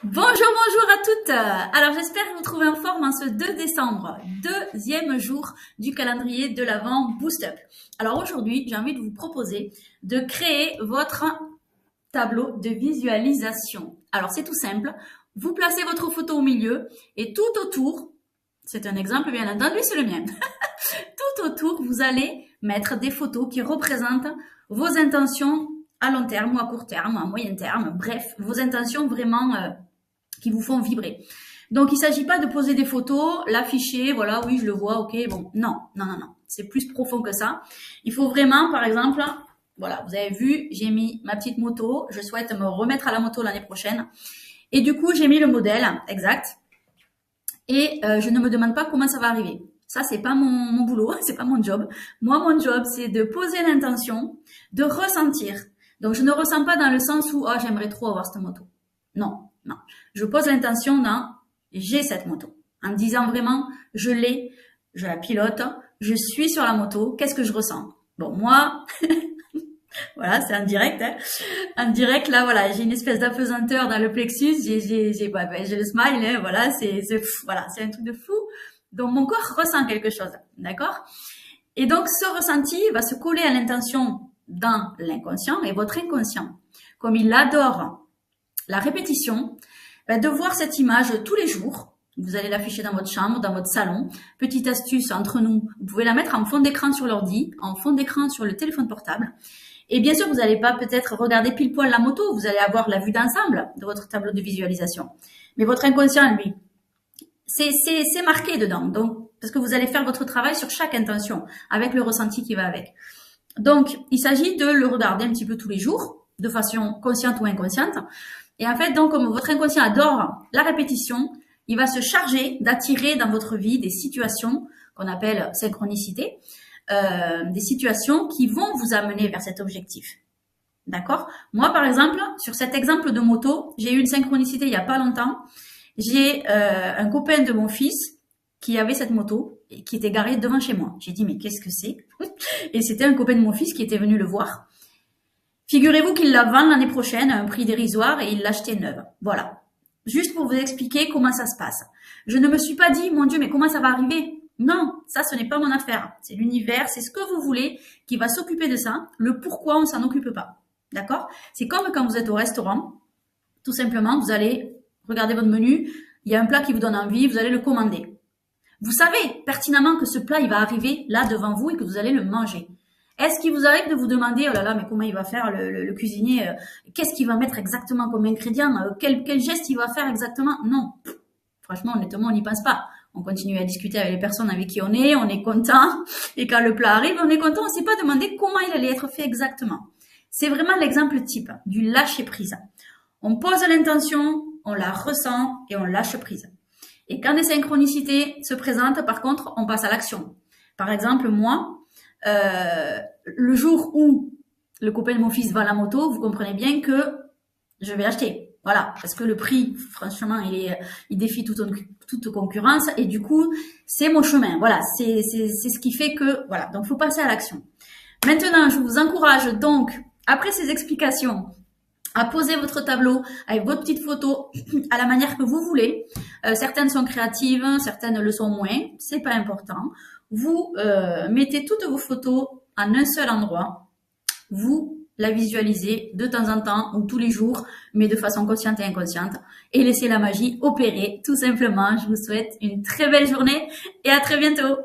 Bonjour à toutes. Alors j'espère que vous trouvez en forme en ce 2 décembre, deuxième jour du calendrier de l'Avent Boost Up. Alors aujourd'hui, j'ai envie de vous proposer de créer votre tableau de visualisation. Alors c'est tout simple, vous placez votre photo au milieu et tout autour, c'est un exemple bien entendu, c'est le mien, tout autour vous allez mettre des photos qui représentent vos intentions à long terme ou à court terme, à moyen terme, bref, vos intentions vraiment qui vous font vibrer. Donc, il ne s'agit pas de poser des photos, l'afficher, voilà, oui, je le vois, ok, bon, non. C'est plus profond que ça. Il faut vraiment, par exemple, voilà, vous avez vu, j'ai mis ma petite moto, je souhaite me remettre à la moto l'année prochaine. Et du coup, j'ai mis le modèle exact. Et je ne me demande pas comment ça va arriver. Ça, c'est pas mon boulot, c'est pas mon job. Moi, mon job, c'est de poser l'intention, de ressentir. Donc, je ne ressens pas dans le sens où, oh, j'aimerais trop avoir cette moto. Non. Je pose l'intention dans j'ai cette moto. En me disant vraiment, je l'ai, je la pilote, je suis sur la moto, qu'est-ce que je ressens? Bon, moi, voilà, c'est en direct, hein. En direct, là, voilà, j'ai une espèce d'apesanteur dans le plexus, j'ai le smile, hein, voilà, voilà, c'est un truc de fou. Donc, mon corps ressent quelque chose, d'accord? Et donc, ce ressenti va se coller à l'intention dans l'inconscient et votre inconscient, comme il adore la répétition, de voir cette image tous les jours. Vous allez l'afficher dans votre chambre, dans votre salon. Petite astuce entre nous, vous pouvez la mettre en fond d'écran sur l'ordi, en fond d'écran sur le téléphone portable. Et bien sûr, vous n'allez pas peut-être regarder pile poil la moto, vous allez avoir la vue d'ensemble de votre tableau de visualisation. Mais votre inconscient, lui, c'est marqué dedans. Donc, parce que vous allez faire votre travail sur chaque intention, avec le ressenti qui va avec. Donc, il s'agit de le regarder un petit peu tous les jours, de façon consciente ou inconsciente. Et en fait, donc, comme votre inconscient adore la répétition, il va se charger d'attirer dans votre vie des situations qu'on appelle synchronicité, des situations qui vont vous amener vers cet objectif. D'accord? Moi, par exemple, sur cet exemple de moto, j'ai eu une synchronicité il y a pas longtemps. J'ai un copain de mon fils qui avait cette moto et qui était garé devant chez moi. J'ai dit, mais qu'est-ce que c'est? Et c'était un copain de mon fils qui était venu le voir. Figurez-vous qu'il la vend l'année prochaine à un prix dérisoire et il l'achetait neuve. Voilà. Juste pour vous expliquer comment ça se passe. Je ne me suis pas dit, mon Dieu, mais comment ça va arriver? Non, ça, ce n'est pas mon affaire. C'est l'univers, c'est ce que vous voulez qui va s'occuper de ça. Le pourquoi, on s'en occupe pas. D'accord? C'est comme quand vous êtes au restaurant. Tout simplement, vous allez regarder votre menu. Il y a un plat qui vous donne envie, vous allez le commander. Vous savez pertinemment que ce plat, il va arriver là devant vous et que vous allez le manger. Est-ce qu'il vous arrive de vous demander, oh là là, mais comment il va faire le cuisinier, qu'est-ce qu'il va mettre exactement comme ingrédient, quel geste il va faire exactement? Non. Franchement, honnêtement, on n'y pense pas. On continue à discuter avec les personnes avec qui on est content, et quand le plat arrive, on est content, on ne s'est pas demandé comment il allait être fait exactement. C'est vraiment l'exemple type du lâcher prise. On pose l'intention, on la ressent et on lâche prise. Et quand des synchronicités se présentent, par contre, on passe à l'action. Par exemple, moi, le jour où le copain de mon fils vend la moto, vous comprenez bien que je vais acheter. Voilà, parce que le prix, franchement, il défie toute concurrence et du coup, c'est mon chemin. Voilà, c'est ce qui fait que, voilà, donc faut passer à l'action. Maintenant, je vous encourage donc, après ces explications, à poser votre tableau avec votre petite photo à la manière que vous voulez. Certaines sont créatives, certaines le sont moins, c'est pas important. Vous mettez toutes vos photos en un seul endroit. Vous la visualisez de temps en temps ou tous les jours, mais de façon consciente et inconsciente. Et laissez la magie opérer, tout simplement. Je vous souhaite une très belle journée et à très bientôt.